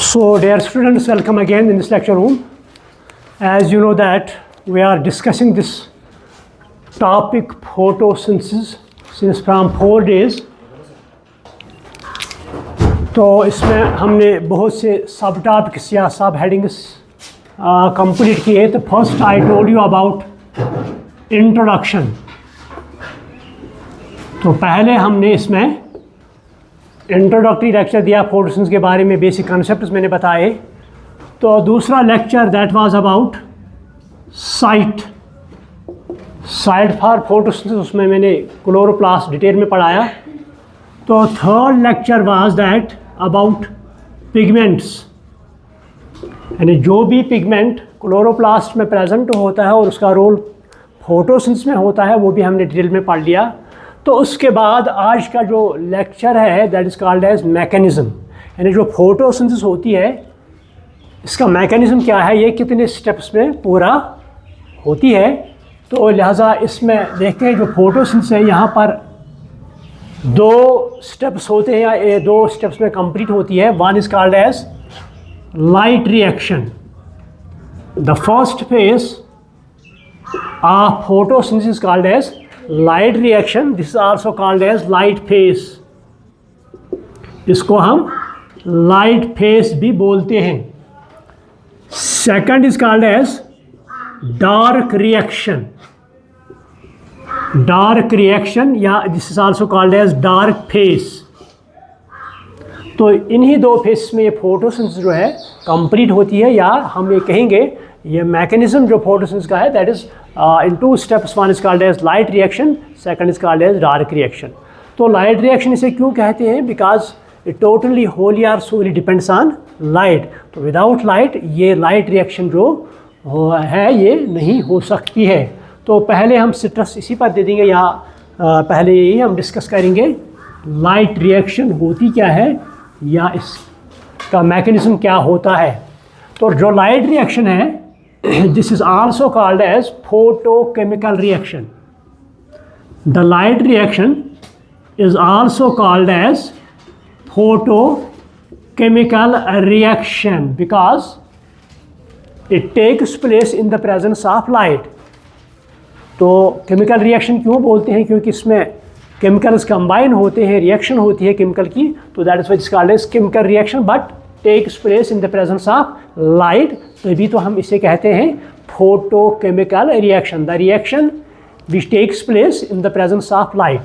So dear students, welcome again in this lecture room. As you know that we are discussing this topic photosynthesis since from 4 days. तो इसमें हमने बहुत से सब topics या सब हेडिंग्स कंप्लीट किए. तो first I told you about introduction. तो पहले हमने इसमें इंट्रोडक्टरी लेक्चर दिया फोटोसिंथेसिस के बारे में, बेसिक कॉन्सेप्ट्स मैंने बताए. तो दूसरा lecture that was about site for photosynthesis, उसमें मैंने क्लोरोप्लास्ट डिटेल में पढ़ाया. तो third lecture was that about pigments, यानी जो भी पिगमेंट क्लोरोप्लास्ट में प्रेजेंट होता है और उसका रोल फोटोसिंथेसिस में होता है वो भी हमने डिटेल में पढ़ लिया. तो उसके बाद आज का जो लेक्चर है that is called as mechanism, यानी जो फोटोसिंथेसिस होती है इसका मैकेनिज़्म क्या है, ये कितने स्टेप्स में पूरा होती है. तो लिहाजा इसमें देखते हैं जो फोटोसिंथेसिस है यहाँ पर 2 स्टेप्स होते हैं या 2 स्टेप्स में कंप्लीट होती है. One is called as light reaction. The first phase of photosynthesis called as light reaction. This is also called as light phase. इसको हम लाइट फेज भी बोलते हैं. Second is called as dark reaction. Dark reaction या this is also called as dark phase. तो इन्हीं 2 phase में ये फोटोसिंथेसिस जो है कंप्लीट होती है, या हम ये कहेंगे ये मैकेनिज्म जो फोटोसिंथेसिस का है that is in 2 steps. One is called as light reaction, second is called as dark reaction. तो लाइट रिएक्शन इसे क्यों कहते हैं? Because it totally wholly or solely depends on light. तो विदाउट लाइट ये लाइट रिएक्शन जो है ये नहीं हो सकती है. तो पहले हम स्ट्रेस इसी पर दे देंगे, या पहले यही हम डिस्कस करेंगे लाइट रिएक्शन होती क्या है या इसका मैकेनिज्म क्या होता है. तो जो लाइट रिएक्शन है this is also called as photochemical reaction. The light reaction is also called as photochemical reaction because it takes place in the presence of light. तो केमिकल रिएक्शन क्यों बोलते हैं? क्योंकि इसमें केमिकल्स कंबाइन होते हैं, reaction होती है केमिकल की. तो that is what is called as chemical reaction but takes place in the presence of light. तभी तो हम इसे कहते हैं photochemical reaction, the reaction which takes place in the presence of light.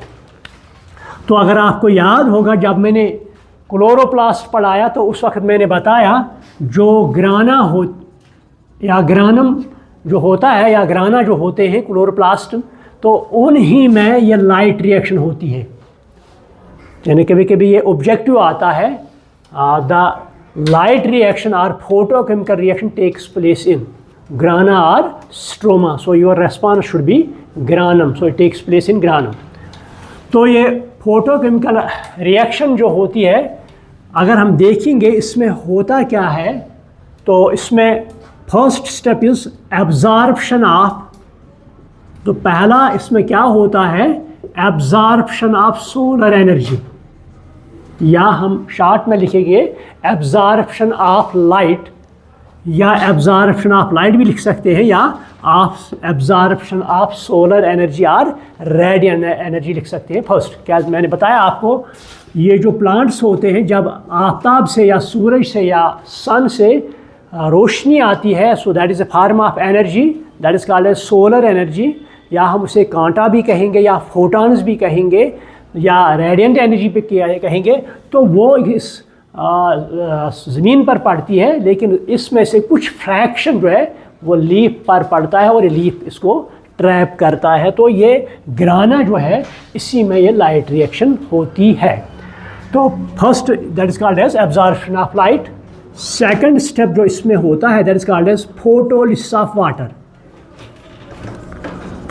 तो अगर आपको याद होगा जब मैंने क्लोरोप्लास्ट पढ़ाया तो उस वक्त मैंने बताया जो ग्राना हो या ग्रानम जो होता है या ग्राना जो होते हैं क्लोरोप्लास्ट, तो उन्हीं में ये लाइट रिएक्शन होती है. यानी कभी कभी ये ऑब्जेक्टिव आता है the light reaction or photochemical reaction takes place in grana or stroma. So your response should be granum. So it takes place in granum. तो ये photochemical reaction जो होती है अगर हम देखेंगे इसमें होता क्या है, तो इसमें first step is absorption of. तो पहला इसमें क्या होता है, एब्जॉर्प्शन ऑफ सोलर एनर्जी, या हम शॉर्ट में लिखेंगे एब्जॉर्प्शन ऑफ लाइट, या एब्जॉर्प्शन ऑफ लाइट भी लिख सकते हैं, या of absorption of solar energy और रेडिएंट एनर्जी लिख सकते हैं. फर्स्ट क्या मैंने बताया आपको, ये जो प्लांट्स होते हैं जब आफताब से या सूरज से या सन से रोशनी आती है, so that is a form of energy that is called as solar energy, या हम उसे कांटा भी कहेंगे या फोटॉन्स भी कहेंगे या रेडिएंट एनर्जी पे कहेंगे. तो वो इस ज़मीन पर पड़ती है, लेकिन इसमें से कुछ फ्रैक्शन जो है वो लीफ पर पड़ता है और ये लीफ इसको ट्रैप करता है. तो ये ग्राना जो है इसी में ये लाइट रिएक्शन होती है. तो first that is called as absorption of light. Second step जो इसमें होता है that is called as photolysis of water.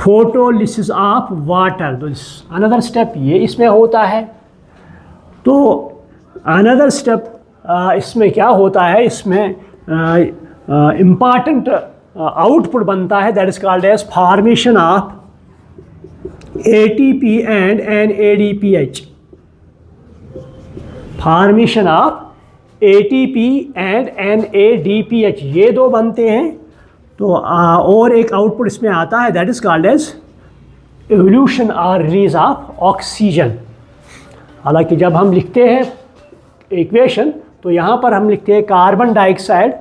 Photolysis of water, तो अनदर स्टेप ये इसमें होता है. तो अनदर स्टेप इसमें क्या होता है, इसमें इम्पॉर्टेंट आउटपुट बनता है that is called as formation of ATP and NADPH. Formation of ATP and NADPH, ये दो बनते हैं। तो और एक आउटपुट इसमें आता है, that is called as evolution और रिलीज ऑफ ऑक्सीजन। हालांकि जब हम लिखते हैं इक्वेशन तो यहाँ पर हम लिखते हैं कार्बन डाइऑक्साइड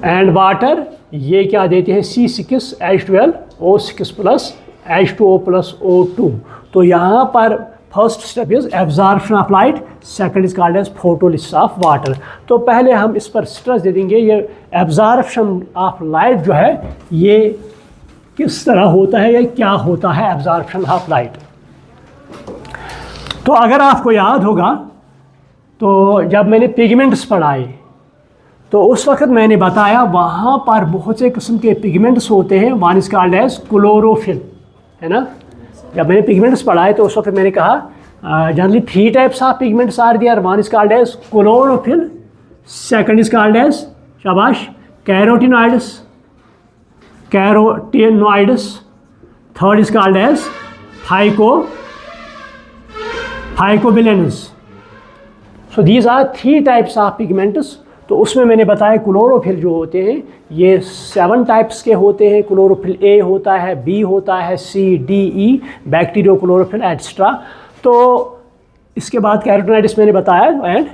एंड वाटर, ये क्या देते हैं C6H12O6 plus H2O plus O2। तो यहाँ पर first step is absorption of light, second is called as photolysis of water. तो पहले हम इस पर स्ट्रेस दे देंगे, ये एब्जॉर्प्शन ऑफ लाइट जो है ये किस तरह होता है या क्या होता है एब्जॉर्प्शन ऑफ लाइट। तो अगर आपको याद होगा तो जब मैंने पिगमेंट्स पढ़ाए तो उस वक्त मैंने बताया वहाँ पर बहुत से किस्म के पिगमेंट्स होते हैं, one is called as chlorophyll, है ना। जब मैंने पिगमेंट्स पढ़ाए तो उस वक्त मैंने कहा generally 3 types of pigments are there, one is called as chlorophyll, second is called as शाबाश carotenoids, third is called as phycobilins. So these are 3 types of pigments. तो उसमें मैंने बताया क्लोरोफिल जो होते हैं ये 7 टाइप्स के होते हैं। क्लोरोफिल A होता है, B होता है, C, D, E, bacterio chlorophyll etcetera. तो इसके बाद कैरोटिनॉइड्स मैंने बताया एंड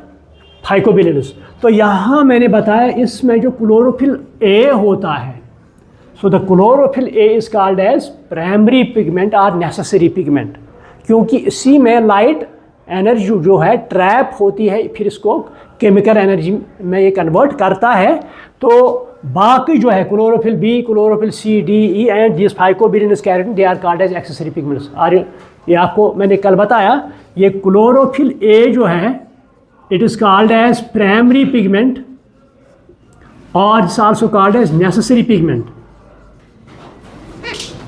फाइकोबिलेंस। तो यहाँ मैंने बताया इसमें जो क्लोरोफिल A होता है, so the chlorophyll A is called as primary pigment और नेसेसरी पिगमेंट, क्योंकि इसी में लाइट एनर्जी जो है ट्रैप होती है, फिर इसको केमिकल एनर्जी में ये कन्वर्ट करता है। तो बाकी जो है chlorophyll B, chlorophyll C, D, E and this phycobilins carotene they are called as accessory pigments. और ये आपको मैंने कल बताया ये क्लोरोफिल A जो है it is called as primary pigment और it's also called as necessary pigment.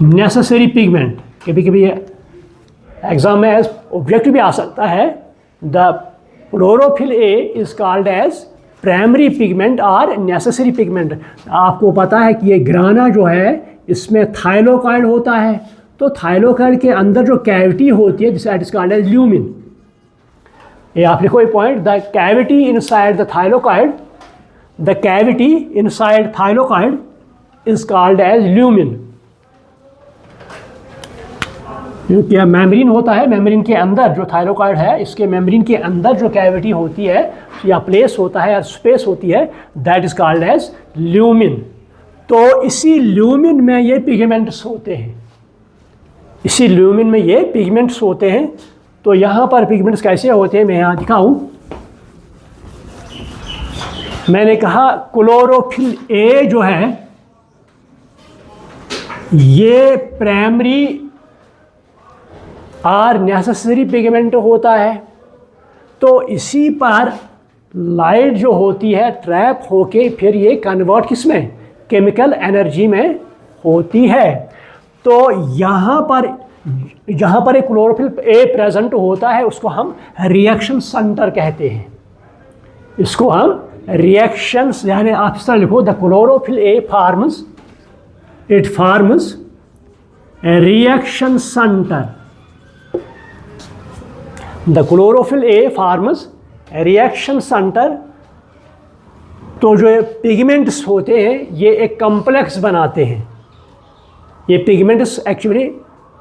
Necessary pigment कभी कभी एग्जाम में एज ऑब्जेक्ट भी आ सकता है। The chlorophyll A is called as primary pigment और नेसेसरी पिगमेंट। आपको पता है कि ये ग्राना जो है इसमें थाइलोकाइड होता है, तो थाइलोकाइड के अंदर जो कैविटी होती है जिसे इज कॉल्ड एज ल्यूमिन। ये आप लिखो ये point, the cavity inside the thylakoid, the cavity inside thylakoid is called as lumen. क्योंकि मेम्ब्रेन होता है, मेम्ब्रेन के अंदर जो थाइरोकाइड है इसके मेम्ब्रेन के अंदर जो कैविटी होती है या प्लेस होता है या स्पेस होती है that is called as lumen. तो इसी ल्यूमिन में ये पिगमेंट्स होते हैं, इसी ल्यूमिन में ये पिगमेंट्स होते हैं। तो यहाँ पर पिगमेंट्स कैसे होते हैं मैं यहाँ दिखाऊँ। मैंने कहा क्लोरोफिल A जो है ये प्राइमरी और नेसेसरी पिगमेंट होता है। तो इसी पर लाइट जो होती है ट्रैप होके फिर ये कन्वर्ट किस में, केमिकल एनर्जी में होती है। तो यहाँ पर जहाँ पर एक क्लोरोफिल A प्रेजेंट होता है उसको हम रिएक्शन सेंटर कहते हैं। इसको हम रिएक्शंस यानी आप इस तरह लिखो, the chlorophyll A forms, it forms a reaction centre. The chlorophyll A forms reaction centre. तो जो पिगमेंट्स होते हैं ये एक कॉम्प्लेक्स बनाते हैं। ये पिगमेंट्स एक्चुअली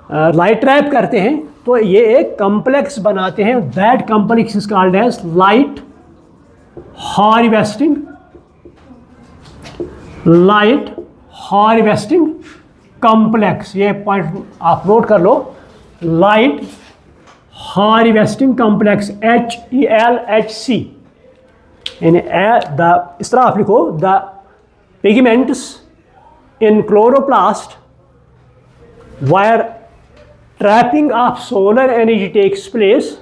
लाइट ट्रैप करते हैं, तो ये एक कॉम्प्लेक्स बनाते हैं। That complex is called as light harvesting, light harvesting complex. ये पॉइंट आप नोट कर लो, लाइट हार्वेस्टिंग कॉम्प्लेक्स HELHC। यानी इस तरह आप लिखो, the pigments in chloroplast where trapping of solar energy takes place.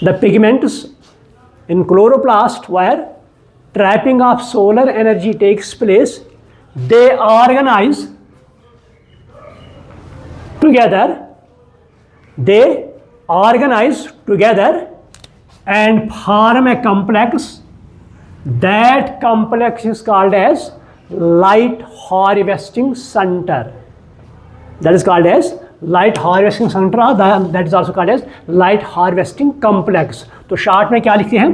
The pigments in chloroplast where trapping of solar energy takes place, they organize together, and form a complex. That complex is called as light harvesting center. That is called as light harvesting center, that is also called as light harvesting complex. तो short में क्या लिखते हैं,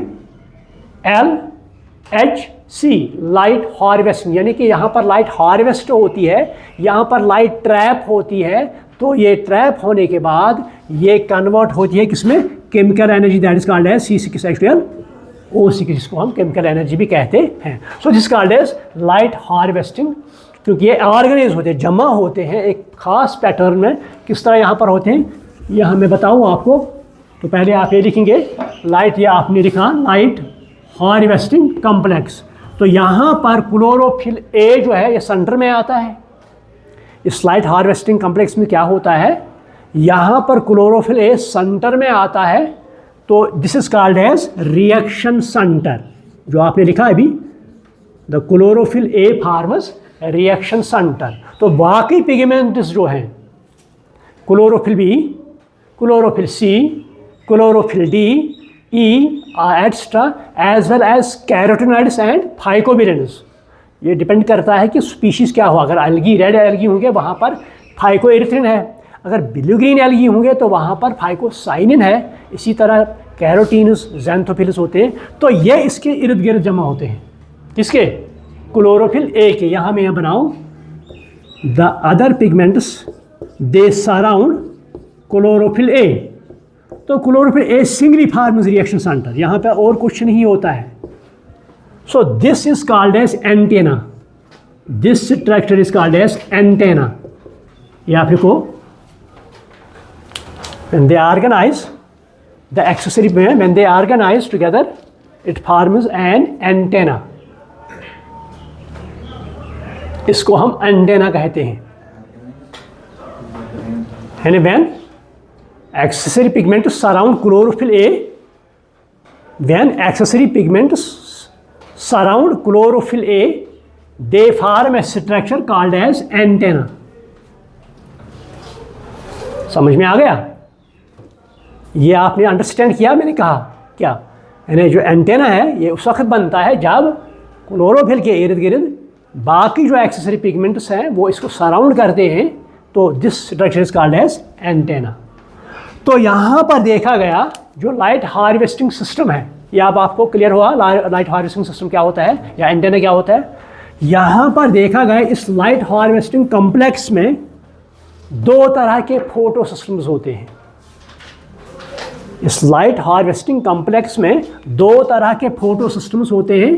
LHC, light harvesting, यानी कि यहाँ पर light harvest होती है, यहाँ पर लाइट ट्रैप होती है, तो ये ट्रैप होने के बाद ये कन्वर्ट होती है किसमें, chemical energy, that is called as C6H12O6, जिसको हम केमिकल एनर्जी भी कहते हैं। So this called as light harvesting, क्योंकि ये ऑर्गेनाइज होते हैं, जमा होते हैं एक खास पैटर्न में। किस तरह यहाँ पर होते हैं, यहाँ मैं बताऊँ आपको। तो पहले आप ये लिखेंगे लाइट, ये आपने लिखा लाइट हार्वेस्टिंग कॉम्प्लेक्स। तो यहाँ पर क्लोरोफिल ए जो है ये सेंटर में आता है। इस लाइट हार्वेस्टिंग कॉम्प्लेक्स में क्या होता है, यहाँ पर क्लोरोफिल ए सेंटर में आता है, तो this is called as reaction centre, जो आपने लिखा है अभी, the chlorophyll A forms reaction centre. तो बाकी पिगमेंट्स जो हैं, chlorophyll B, chlorophyll C, chlorophyll D, E extra, as well as carotenoids and phycobilins, ये डिपेंड करता है कि स्पीशीज़ क्या हो। अगर एल्गी, रेड एल्गी होंगे वहाँ पर फाइकोएरिथ्रिन है, अगर ब्लू ग्रीन एल्गी होंगे तो वहाँ पर फाइकोसाइनिन है। इसी तरह कैरोटीन्स, ज़ैंथोफिल्स होते हैं, तो ये इसके इर्द गिर्द जमा होते हैं। किसके, क्लोरोफिल ए के। यहाँ मैं बनाऊँ, the other pigments they surround chlorophyll A, तो chlorophyll A singly forms reaction centre, यहाँ पे और कुछ नहीं होता है। So this is called as antenna, this structure is called as antenna. या फिर को when they organize the accessory, when they organize together it forms an antenna, इसको हम एंटेना कहते हैं। And when accessory pigments surround chlorophyll A, when accessory pigments surround chlorophyll A, they form a structure called as antenna. समझ में आ गया? ये आपने understand किया, मैंने कहा क्या, यानी जो एंटेना है ये उस वक्त बनता है जब क्लोरोफिल के इर्द गिर्द बाकी जो एक्सेसरी पिगमेंट्स हैं वो इसको सराउंड करते हैं, तो this structure is called as antenna. तो यहाँ पर देखा गया जो लाइट हार्वेस्टिंग सिस्टम है, ये अब आपको क्लियर हुआ लाइट हार्वेस्टिंग सिस्टम क्या होता है या एंटेना क्या होता है। यहाँ पर देखा गया इस लाइट हार्वेस्टिंग कॉम्प्लेक्स में दो तरह के फोटो सिस्टम्स होते हैं। इस लाइट हार्वेस्टिंग कॉम्प्लेक्स में दो तरह के फोटो सिस्टम्स होते हैं।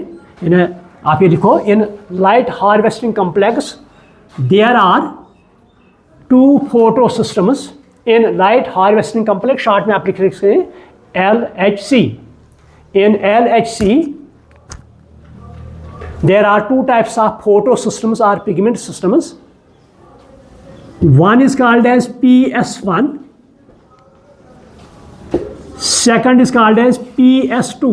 इन्हें आप ये लिखो, in light harvesting complex there are two photo systems in light harvesting complex, short में आप लिख सकते हैं LHC। In LHC there are two types of photo systems or pigment systems. One is called as PS1, second is called as PS2.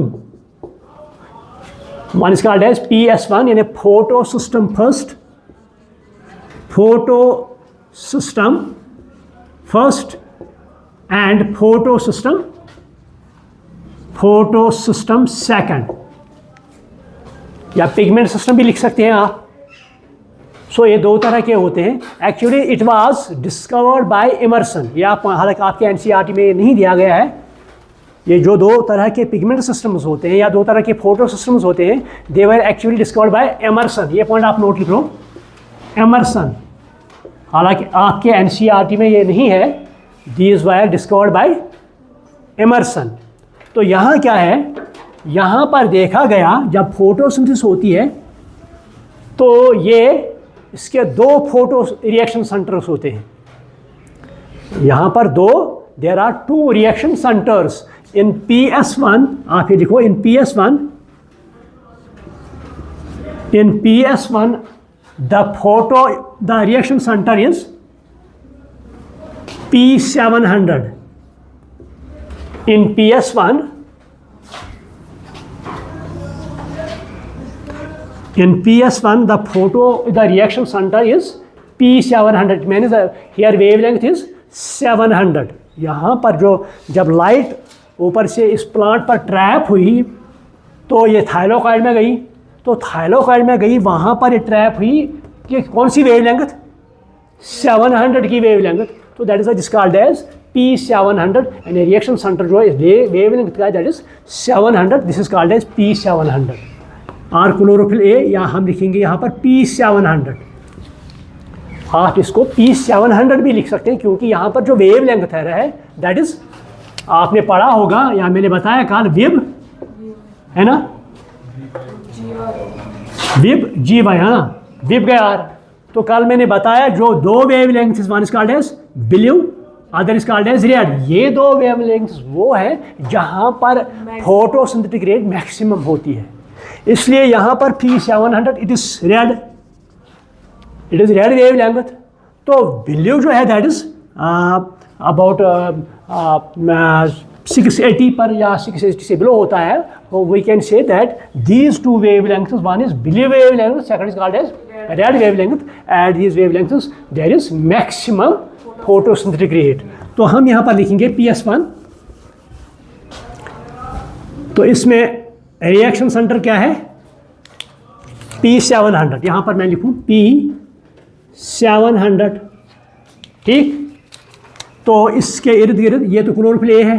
One is called as PS1 यानी photo system first, photo system first and photo system second, या pigment system भी लिख सकते हैं आप। सो ये दो तरह के होते हैं। Actually it was discovered by Emerson, ये आप हालांकि आपके एनसीईआरटी में नहीं दिया गया है। ये जो दो तरह के पिगमेंट सिस्टम्स होते हैं या दो तरह के फोटो सिस्टम्स होते हैं, they were actually discovered by Emerson. ये पॉइंट आप नोट लिख लो, इमर्सन। हालांकि आपके एनसीईआरटी में ये नहीं है, these were discovered by Emerson. तो यहाँ क्या है, यहाँ पर देखा गया जब फोटोसिंथेसिस होती है तो ये इसके दो फोटो रिएक्शन सेंटर्स होते हैं। यहाँ पर दो, there are two reaction centers in PS1। आप ये लिखो, इन PS1 the reaction center is P700। In PS1 the reaction center is P700, means here wavelength is 700। यहाँ पर जो जब लाइट ऊपर से इस प्लांट पर ट्रैप हुई तो ये थाइलोकाइड में गई, तो थाइलोकाइड में गई, वहाँ पर ये ट्रैप हुई कि कौन सी वेवलेंथ, 700 की वेवलेंथ। तो that is called as P700 यानी रिएक्शन सेंटर जो है वेवलेंथ का that is 700, this is called as P700। Or chlorophyll A या हम लिखेंगे यहाँ पर P700। आप इसको P700 भी लिख सकते हैं क्योंकि यहाँ पर जो वेवलेंथ है दैट इज आपने पढ़ा होगा या मैंने बताया कल विब है ना, विब जी वाई, हाँ विब गया आर। तो कल मैंने बताया जो दो wavelength one is called as blue, other is called as red. ये दो वेवलेंथ्स वो है जहाँ पर फोटोसिंथेटिक रेट मैक्सिमम होती है, इसलिए यहाँ पर P700 it is red, it is red wavelength. तो ब्लू जो है दैट इज अबाउट 680 पर या 680 से बिलो होता है। तो we can say that these two wavelengths, one is blue wavelength, second is called as red wavelength. At these wavelengths there is maximum photosynthetic rate. तो हम यहाँ पर लिखेंगे PS1। तो इसमें रिएक्शन सेंटर क्या है P700, यहाँ पर मैं लिखूँ P700, ठीक। तो इसके इर्द गिर्द ये तो क्लोरोफिल ए है,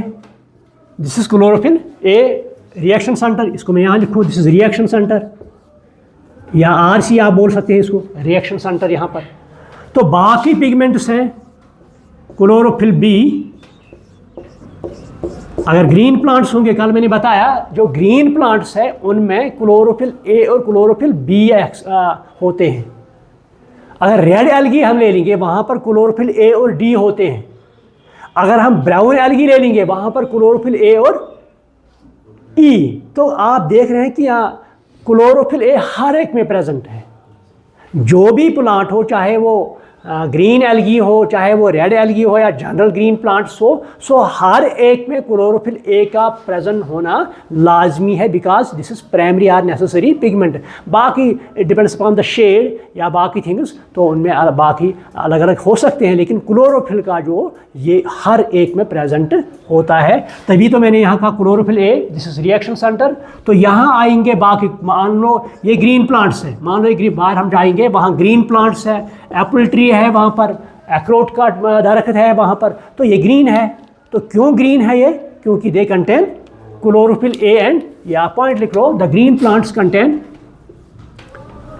this is chlorophyll A reaction centre, इसको मैं यहाँ लिखूँ दिस इज रिएक्शन सेंटर या RC आप बोल सकते हैं इसको, रिएक्शन सेंटर यहाँ पर। तो बाकी पिगमेंट्स हैं क्लोरोफिल बी। अगर ग्रीन प्लांट्स होंगे, कल मैंने बताया जो ग्रीन प्लांट्स है उनमें क्लोरोफिल ए और क्लोरोफिल बी होते हैं। अगर रेड एल्गी हम ले लेंगे वहाँ पर क्लोरोफिल ए और डी होते हैं। अगर हम ब्राउन एल्गी ले लेंगे वहाँ पर क्लोरोफिल ए और ई। तो आप देख रहे हैं कि यहाँ क्लोरोफिल ए हर एक में प्रेजेंट है। जो भी प्लांट हो, चाहे वो ग्रीन एल्गी हो, चाहे वो रेड एल्गी हो या जनरल ग्रीन प्लांट्स हो, सो हर एक में क्लोरोफिल ए का प्रेजेंट होना लाजमी है, because this is primary or necessary pigment. बाकी it depends upon the shade या बाकी थिंग्स, तो उनमें बाकी अलग अलग हो सकते हैं, लेकिन क्लोरोफिल का जो ये हर एक में प्रेजेंट होता है। तभी तो मैंने यहाँ कहा chlorophyll A this is reaction centre. तो यहाँ आएंगे बाकी, मान लो ये ग्रीन प्लांट्स है, मान लो ये बाहर हम जाएंगे वहाँ ग्रीन प्लांट्स है, एप्पल ट्री है वहाँ पर, अखरोट का दरख्त है वहाँ पर, तो ये ग्रीन है। तो क्यों ग्रीन है ये? क्योंकि they contain chlorophyll A and, या पॉइंट लिख लो, the green plants contain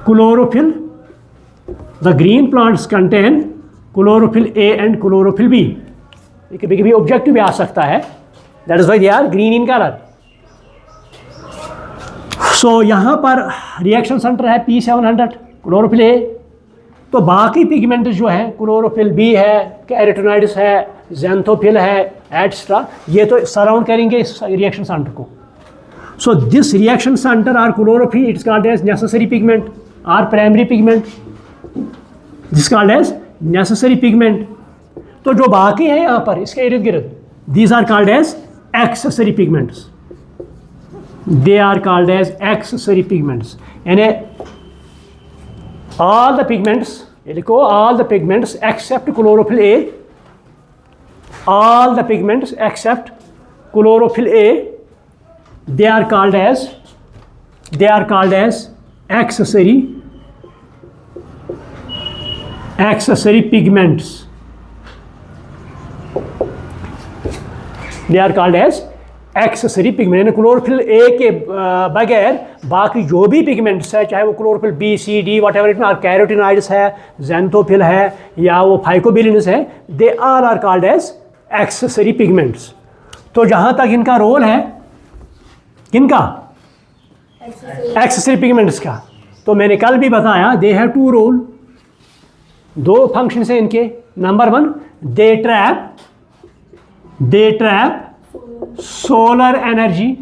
chlorophyll, the green plants contain chlorophyll A and chlorophyll B. कभी कभी ऑब्जेक्टिव भी आ सकता है, that is why they are green in colour. So यहाँ पर रिएक्शन सेंटर है P700 क्लोरोफिल ए। तो बाकी पिगमेंट जो है क्लोरोफिल बी है, कैरोटीनॉइड्स है, ज़ैंथोफिल है, एटसेट्रा, ये तो सराउंड करेंगे इस रिएक्शन सेंटर को। So this reaction center or chlorophyll it's called as necessary pigment or primary pigment, this called as necessary pigment. तो जो बाकी है यहाँ पर इसके इर्द गिर्द, these are called as accessory pigments, they are called as accessory pigments. यानी all the pigments, all the pigments except chlorophyll A, all the pigments except chlorophyll A, they are called as accessory pigments. They are called as accessory pigment. यानी chlorophyll A के बगैर बाकी जो भी pigments है, चाहे वो chlorophyll B C D whatever it में, कैरोटीनॉइड्स है, ज़ैंथोफिल है या वो फाइकोबिलिन्स है, they are called as accessory pigments. तो जहाँ तक इनका रोल है, किनका? एक्सेसरी पिगमेंट्स का, तो मैंने कल भी बताया दे हैव टू रोल, दो फंक्शन हैं इनके। Number one, they trap solar energy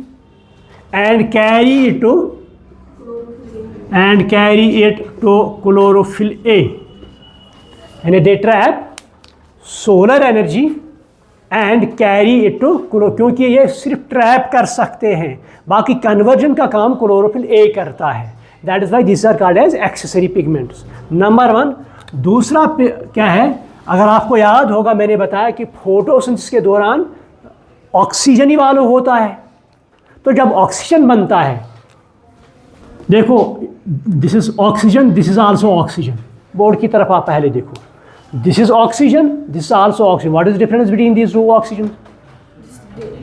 and carry it to chlorophyll A. यानी they trap solar energy and carry it to क्योंकि ये सिर्फ ट्रैप कर सकते हैं, बाकी कन्वर्जन का काम क्लोरोफिल ए करता है। That is why this are called as accessory pigments. Number one. दूसरा क्या है, अगर आपको याद होगा मैंने बताया कि फोटोसिंथेसिस के दौरान ऑक्सीजन ही वालों होता है। तो जब ऑक्सीजन बनता है, देखो this is oxygen, this is also oxygen. Board की तरफ आप पहले देखो, this is oxygen, this is also oxygen. What is difference between these two oxygen?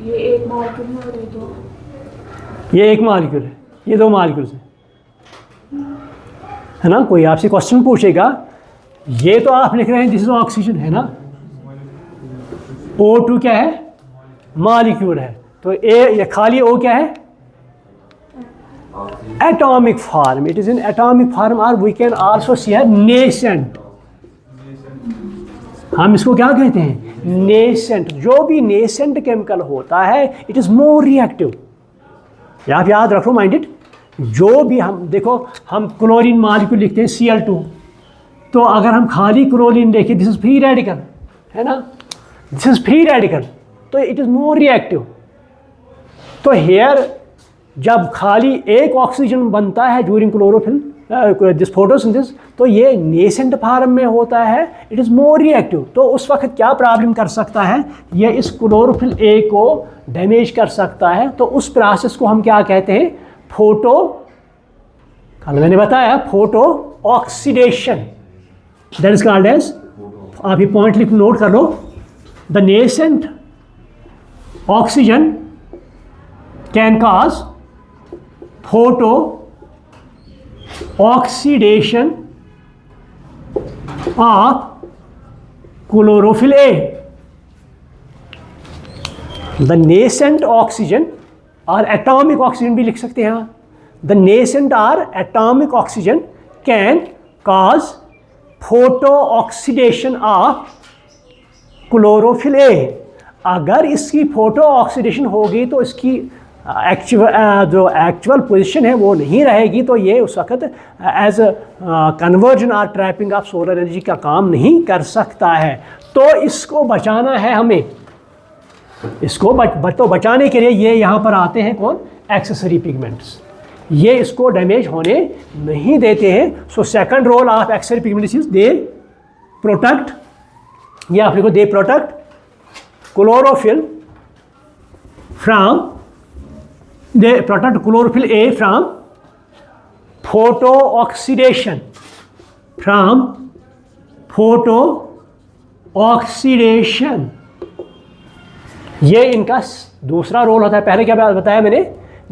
ये एक मॉलिक्यूल है और ये दो. ये एक मॉलिक्यूल है, ये दो मॉलिक्यूल्स हैं, है ना. कोई आपसे क्वेश्चन पूछेगा, ये तो आप लिख रहे हैं दिस इज ऑक्सीजन, है ना. O2 क्या है? मॉलिक्यूल है. तो ये खाली O क्या है? Atomic form. It is in atomic form और वी कैन आल्सो सी है नेसेंट. हम इसको क्या कहते हैं? नेसेंट. जो भी नेसेंट केमिकल होता है इट इज मोर रिएक्टिव. आप याद रखो माइंडेड. जो भी हम देखो, हम क्लोरीन मॉलिक्यूल लिखते हैं Cl2, तो अगर हम खाली क्लोरीन देखें दिस इज फ्री रेडिकल, है ना. दिस इज फ्री रेडिकल, तो इट इज मोर रिएक्टिव. तो हेयर जब खाली एक ऑक्सीजन बनता है ड्यूरिंग क्लोरोफिल दिस फोटोसिंथेसिस, तो ये नेसेंट फॉर्म में होता है, इट इज़ मोर रिएक्टिव. तो उस वक्त क्या प्रॉब्लम कर सकता है? ये इस क्लोरोफिल ए को डैमेज कर सकता है. तो उस प्रोसेस को हम क्या कहते हैं? फोटो, कल मैंने बताया, photo oxidation. That is called as, आप ये पॉइंट लिख नोट कर लो, the nascent oxygen can cause photo oxidation of chlorophyll A. The nascent oxygen और atomic oxygen भी लिख सकते हैं. The nascent or atomic oxygen can cause photo oxidation of chlorophyll A. अगर इसकी फोटो ऑक्सीडेशन होगी तो इसकी जो एक्चुअल पोजीशन है वो नहीं रहेगी, तो ये उस वक्त एज कन्वर्जन और ट्रैपिंग ऑफ सोलर एनर्जी का काम नहीं कर सकता है. तो इसको बचाना है हमें. इसको तो बचाने के लिए ये यहाँ पर आते हैं कौन? Accessory pigments. ये इसको डैमेज होने नहीं देते हैं. So second role of accessory pigments is they protect, ये आप लिखो, they protect chlorophyll from, they protect chlorophyll A from photo oxidation, from photo oxidation. ये इनका दूसरा रोल होता है. पहले क्या बताया मैंने?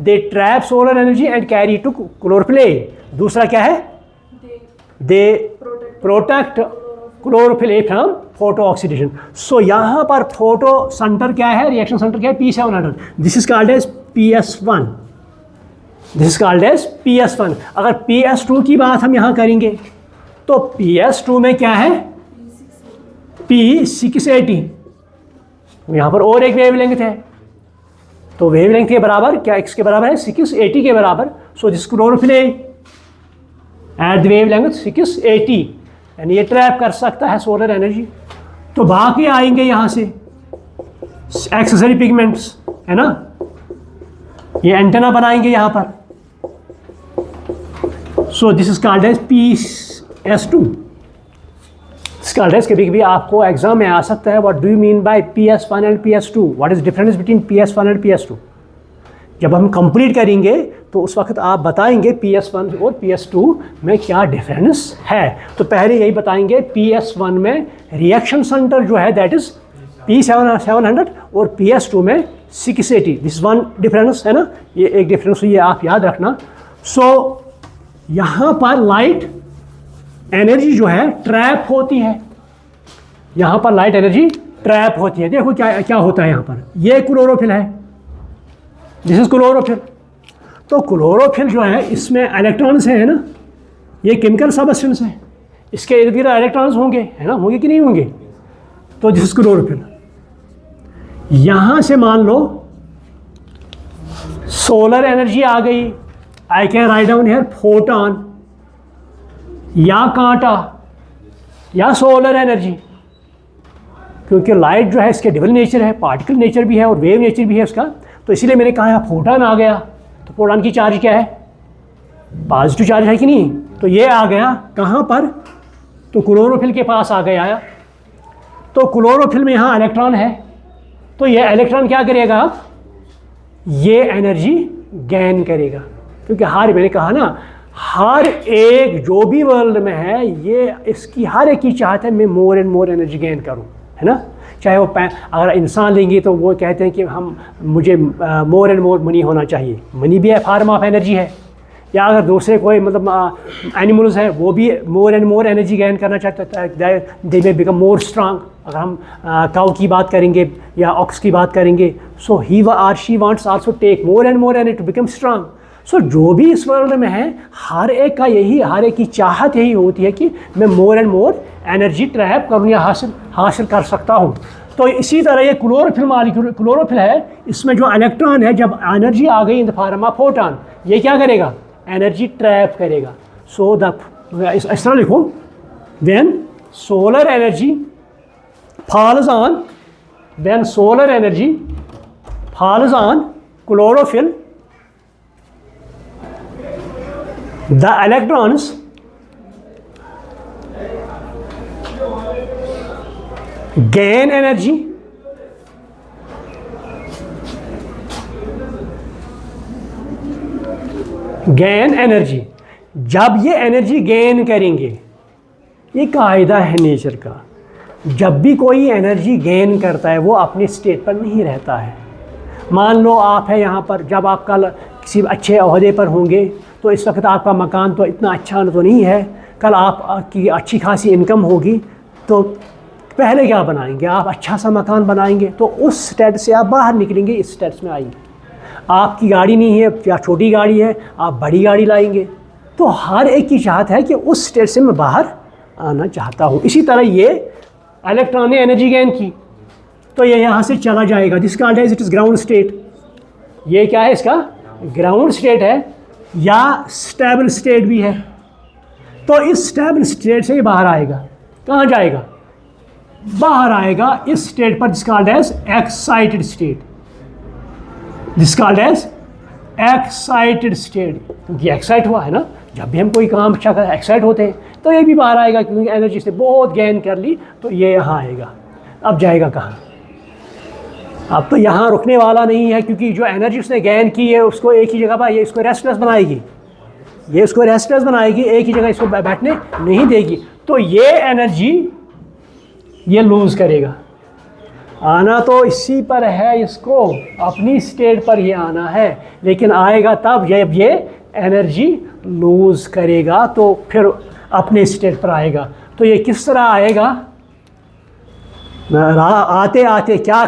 They trap solar energy and carry to chlorophyll A. दूसरा क्या है? They protect chlorophyll A from photo oxidation. So यहाँ पर फोटो सेंटर क्या है? रिएक्शन सेंटर क्या है? P700. This is called as PS1. This is called as PS1. अगर PS2 की बात हम यहाँ करेंगे तो PS2 में क्या है? P680. यहाँ पर और एक वेवलेंथ है, तो वेवलेंथ के बराबर क्या इसके बराबर है? 680 के बराबर. So this chlorophyll A at the wavelength 680, यानी ये ट्रैप कर सकता है सोलर एनर्जी. तो बाकी आएंगे यहाँ से एक्सेसरी पिगमेंट्स, है ना. ये एंटेना बनाएंगे यहाँ पर. So this is called as PS2. This called as, कभी कभी आपको एग्जाम में आ सकता है, what do you mean by PS1 and PS2? What is difference between PS1 and PS2? जब हम कंप्लीट करेंगे तो उस वक्त आप बताएंगे PS1 और PS2 में क्या डिफरेंस है. तो पहले यही बताएंगे, PS1 में रिएक्शन सेंटर जो है दैट इज P700 और PS2 में 680. दिस वन डिफरेंस, है ना. ये एक डिफरेंस, ये आप याद रखना. सो यहाँ पर लाइट एनर्जी जो है ट्रैप होती है. यहाँ पर लाइट एनर्जी ट्रैप होती है. देखो क्या क्या होता है यहाँ पर. ये क्लोरोफिल है, दिस इज क्लोरोफिल. तो क्लोरोफिल जो है इसमें इलेक्ट्रॉन्स हैं, है ना. ये केमिकल सबस्टेंस है, इसके इर्द गिर्द इलेक्ट्रॉन्स होंगे, है ना. होंगे कि नहीं होंगे? तो दिस इज क्लोरोफिल. यहाँ से मान लो सोलर एनर्जी आ गई. I can write down here photon या कांटा या सोलर एनर्जी, क्योंकि लाइट जो है इसके डबल नेचर है, पार्टिकल नेचर भी है और वेव नेचर भी है उसका. तो इसीलिए मैंने कहा यहाँ फोटॉन आ गया. तो फोटॉन की चार्ज क्या है? पॉजिटिव चार्ज है कि नहीं? तो ये आ गया कहाँ पर? तो क्लोरोफिल के पास आ गया. तो क्लोरोफिल में यहाँ इलेक्ट्रॉन है, तो ये इलेक्ट्रॉन क्या करेगा? ये एनर्जी गेन करेगा, क्योंकि मैंने कहा ना, हर एक जो भी वर्ल्ड में है, ये इसकी हर एक की चाहत है मैं मोर एंड मोर एनर्जी गेन करूं, है ना। चाहे वो अगर इंसान लेंगे तो वो कहते हैं कि मुझे मोर एंड मोर मनी होना चाहिए, मनी भी है फॉर्म ऑफ एनर्जी है। या अगर दूसरे कोई मतलब एनिमल्स हैं वो भी मोर एंड मोर एनर्जी गेन करना चाहते हैं, दे मे बिकम मोर स्ट्रांग। अगर हम काउ की बात करेंगे या ऑक्स की बात करेंगे, so he or she wants also take more and more energy to become strong. So जो भी इस वर्ल्ड में है, हर एक की चाहत यही होती है कि मैं मोर एंड मोर एनर्जी ट्रैप करूँ या हासिल कर सकता हूँ। तो इसी तरह ये क्लोरोफिल है, इसमें जो इलेक्ट्रॉन है, जब एनर्जी आ गई in the form of photon, ये क्या करेगा, एनर्जी ट्रैप करेगा। सो इस तरह लिखो, when solar energy falls on chlorophyll, the electrons gain energy जब ये एनर्जी गेन करेंगे, ये कायदा है नेचर का, जब भी कोई एनर्जी गेन करता है वो अपने स्टेट पर नहीं रहता है। मान लो आप है यहाँ पर, जब आप कल किसी अच्छे ओहदे पर होंगे तो इस वक्त आपका मकान तो इतना अच्छा तो नहीं है, कल आपकी अच्छी खासी इनकम होगी तो पहले क्या बनाएंगे, आप अच्छा सा मकान बनाएंगे, तो उस स्टेट से आप बाहर निकलेंगे, इस स्टेट में आएंगे। आपकी गाड़ी नहीं है या छोटी गाड़ी है, आप बड़ी गाड़ी लाएंगे। तो हर एक की चाहत है कि उस स्टेट से मैं बाहर आना चाहता हूँ। इसी तरह ये इलेक्ट्रॉन ने एनर्जी गेन की तो ये यहाँ से चला जाएगा, this called as it is ground state. ये क्या है, इसका ग्राउंड स्टेट है या स्टेबल स्टेट भी है। तो इस स्टेबल स्टेट से ये बाहर आएगा, कहाँ जाएगा, बाहर आएगा इस स्टेट पर, this called as excited state, this called as excited state. क्योंकि एक्साइट हुआ है ना, जब भी हम कोई काम अच्छा कर एक्साइट होते हैं तो ये भी बाहर आएगा, क्योंकि एनर्जी से बहुत गेन कर ली तो ये यहाँ आएगा। अब जाएगा कहाँ, अब तो यहाँ रुकने वाला नहीं है, क्योंकि जो एनर्जी उसने गेन की है उसको एक ही जगह पर, ये इसको रेस्टलेस बनाएगी, ये उसको रेस्टलेस बनाएगी, एक ही जगह इसको बैठने नहीं देगी। तो ये एनर्जी ये लूज़ करेगा। आना तो इसी पर है, इसको अपनी स्टेट पर ही आना है, लेकिन आएगा तब जब ये एनर्जी लूज़ करेगा, तो फिर अपने स्टेट पर आएगा। तो ये किस तरह आएगा, आते आते क्या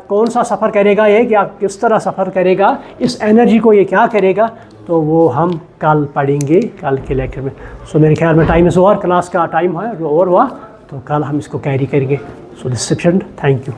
कौन सा सफ़र करेगा, ये क्या किस तरह सफ़र करेगा, इस एनर्जी को ये क्या करेगा, तो वो हम कल पढ़ेंगे, कल के लेक्चर में। सो मेरे ख्याल में टाइम इज़ ओवर, क्लास का टाइम है, ओवर हुआ, तो कल हम इसको कैरी करेंगे। So this sufficient, thank you.